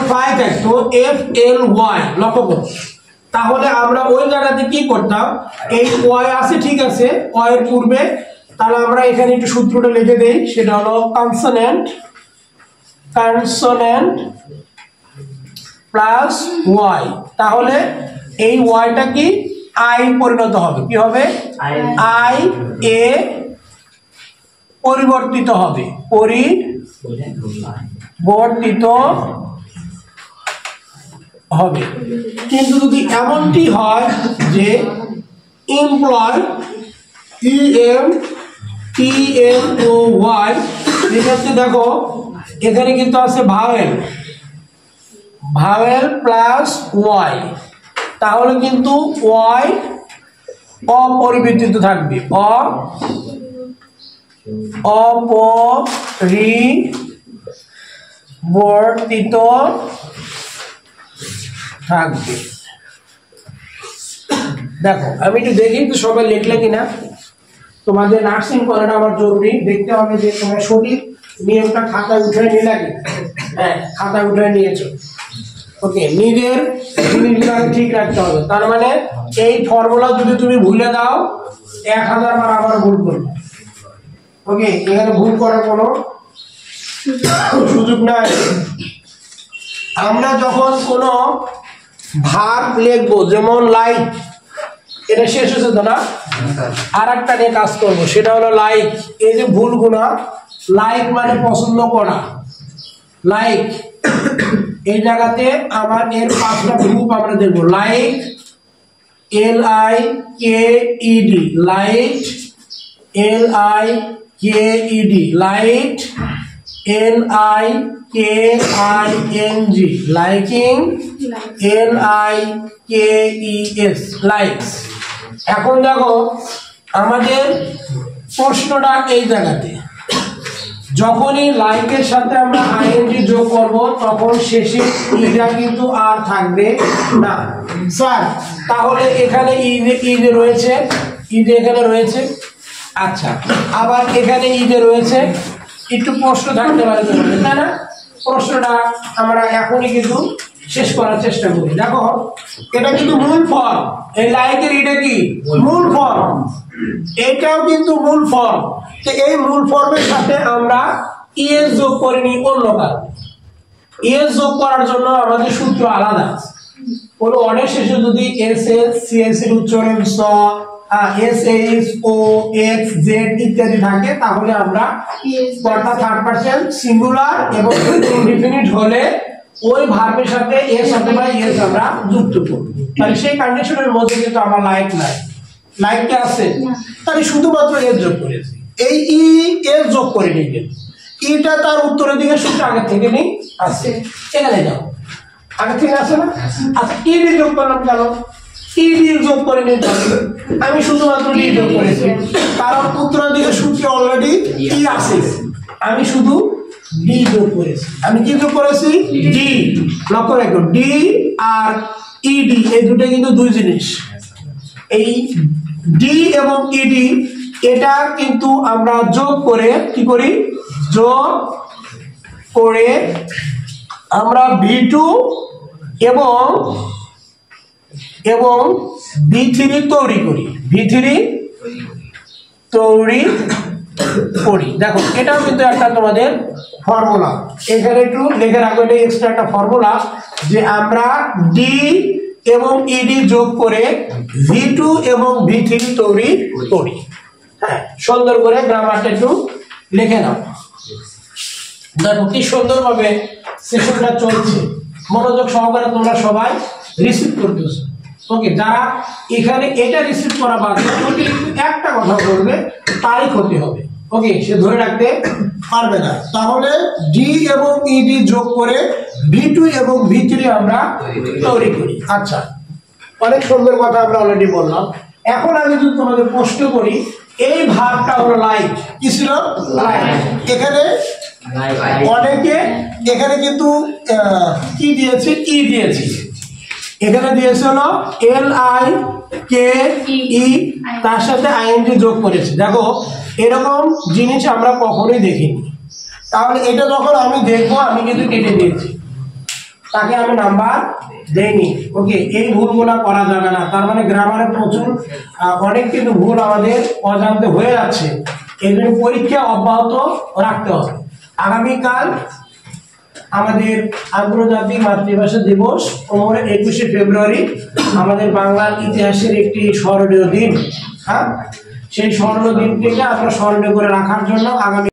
Phi থাকতো F L Y, লক্ষ্য করো। তাহলে আমরা ওই জায়গাতে কি করতাম, এই ওয়াই আছে ঠিক আছে, ওয়াই এর পূর্বে তাহলে আমরা এখানে একটু সূত্রটা লিখে দেই, সেটা হলো কনসোনেন্ট প্লাস ওয়াই। তাহলে এই ওয়াইটা কি আই পরিণত হবে, কি হবে আই এ পরিবর্তিত হবে, পরিবর্তিত হবে। কিন্তু যদি এমনটি হয় যে এমপ্লয় EMPLOY, সেক্ষেত্রে দেখো এখানে কিন্তু আছে ভাওয়েল প্লাস ওয়াই, তাহলে কিন্তু ওয়াই অপরিবর্তিত থাকবে, অপরিবর্তিত থাকবে। দেখো আমি একটু দেখি তো সবাই লিখলে কিনা, তোমাদের নার্সিং করাটা আমার জরুরি, দেখতে হবে যে তোমার সঠিক নিয়মটা খাতায় উঠে নিয়ে লাগে। হ্যাঁ, খাতায় উঠে নিয়েছো, ওকে। নিজের জিনিসগুলো ঠিক রাখতে হবে। তার মানে এই ফর্মুলা যদি তুমি ভুলে দাও 1000 বার আবার ভুল করবে, ওকে। এখানে ভুল করার কোনো সুযোগ নাই। আমরা যখন কোনো ভার্ব লিখবো, যেমন লাইক, এটা শেষ হচ্ছে তো না, আর একটা নিয়ে কাজ করবো, সেটা হলো লাইক। এই যে ভুল গুণা, লাইক মানে পছন্দ করা, লাইক এই জায়গাতে আমার এর 5টা গ্রুপ আমরা দেখবো। Like LIKED, light LIKED, light LIKING, liking LIKES, likes. এখন দেখো আমাদের প্রশ্নটা এই জায়গাতে, যখনই লাইকের সাথে আমরা আইএনজি যোগ করব তখন শেষে ইটা কিন্তু আর থাকবে না স্যার। তাহলে এখানে ইজে রয়েছে, ইজে এখানে রয়েছে, আচ্ছা, আবার এখানে ইজে রয়েছে, একটু প্রশ্ন থাকতে পারে, তাই না? প্রশ্নটা আমরা এখনই কিন্তু শেষ করার চেষ্টা করি। দেখো এটা কিন্তু মূল ফর্ম, এই লাইকের এটা কি মূল ফর্ম, এটাও কিন্তু মূল ফর্ম। তো এই মূল ফর্মের সাথে আমরা ইএস যোগ করে নিই অন্য কারণে। ইএস যোগ করার জন্য আমাদের সূত্র আলাদা। কোনো অনেক শেষে যদি এসএস সিএস এর উচ্চারণ স এসএস ও এক্স জেড ইত্যাদি থাকে, তাহলে আমরা কর্তা থার্ড পারসন সিঙ্গুলার এবং ইনডিফিনিট হলে ওই ভার্বের সাথে এস অথবা এস আমরা যুক্ত করব। তাহলে সেই কন্ডিশনের মধ্যে কিন্তু আমার লাইক নাই, লাইকটা আছে, তাহলে শুধুমাত্র এস যোগ করেছি। এই ই এস যোগ করে নিই, ইটা তার উত্তরের দিকে সূত্র আগে থেকে নেই আছে, এখানে যাও, আগে থেকে আছে না। আচ্ছা, ইডি যোগ করলাম কেন? ইডি যোগ করে নিতে হবে, আমি শুধুমাত্র ডি যোগ করেছি, কারণ উত্তরের দিকে সূত্র অলরেডি ই আছে, আমি শুধু ডি যোগ করেছি। আমি কি যোগ করেছি? ডি। লক্ষ্য রাখো, ডি আর ইডি এই দুটো কিন্তু দুই জিনিস। এই ডি এবং ইডি এটা কিন্তু আমরা যোগ করে কি করি, যোগ করে আমরা V2 এবং V3 তৈরি করি, V3 তৈরি করি। দেখো এটাও কিন্তু একটা তোমাদের ফর্মুলা, এখানে একটু লিখে রাখবো, এটা এক্সট্রা একটা ফর্মুলা, যে আমরা ডি এবং ইডি যোগ করে V2 এবং V3 তৈরি করি। হ্যাঁ, সুন্দর করে গ্রামারটা একটু লিখে নাও। দেখো কি সুন্দরভাবে সেশনটা চলছে, মনোযোগ সহকারে তোমরা সবাই রিসিভ করতেছো। ওকে, যারা এখানে এটা রিসিভ করা বাদ একটা কথা বলবে তারই ক্ষতি হবে, ওকে, সে ধরে রাখতে পারবে না। তাহলে ডি এবং ইডি যোগ করে V2 এবং V3 আমরা তৈরি করি। আচ্ছা, অনেক সুন্দর কথা আমরা অলরেডি বললাম। এখন আমি যদি তোমাদের প্রশ্ন করি, এই ভাবটা হলো লাইক, কি ছিল? লাইক। এখানে অনেকে এখানে কিন্তু কি দিয়েছে? ই দিয়েছি, এখানে দিয়েছে হলো LIKE, তার সাথে ING যোগ করেছি। দেখো এরকম জিনিস আমরা কখনোই দেখিনি। তাহলে এটা যখন আমি দেখবো, আমি কিন্তু কেটে দিয়েছি, তাকে আমি নাম্বার দেইনি। ওকে, এই ভুলগুলো করা যাবে না। তার মানে গ্রামারে প্রচুর অনেক কিন্তু ভুল আমাদের অজান্তে হয়ে যাচ্ছে। এই জন্য পরীক্ষা অব্যাহত রাখতে হবে। আগামীকাল আমাদের আন্তর্জাতিক মাতৃভাষা দিবস, 21শে ফেব্রুয়ারি, আমাদের বাংলার ইতিহাসের একটি স্মরণীয় দিন। হ্যাঁ, সেই স্মরণীয় দিনটিকে আমরা স্মরণীয় করে রাখার জন্য আগামী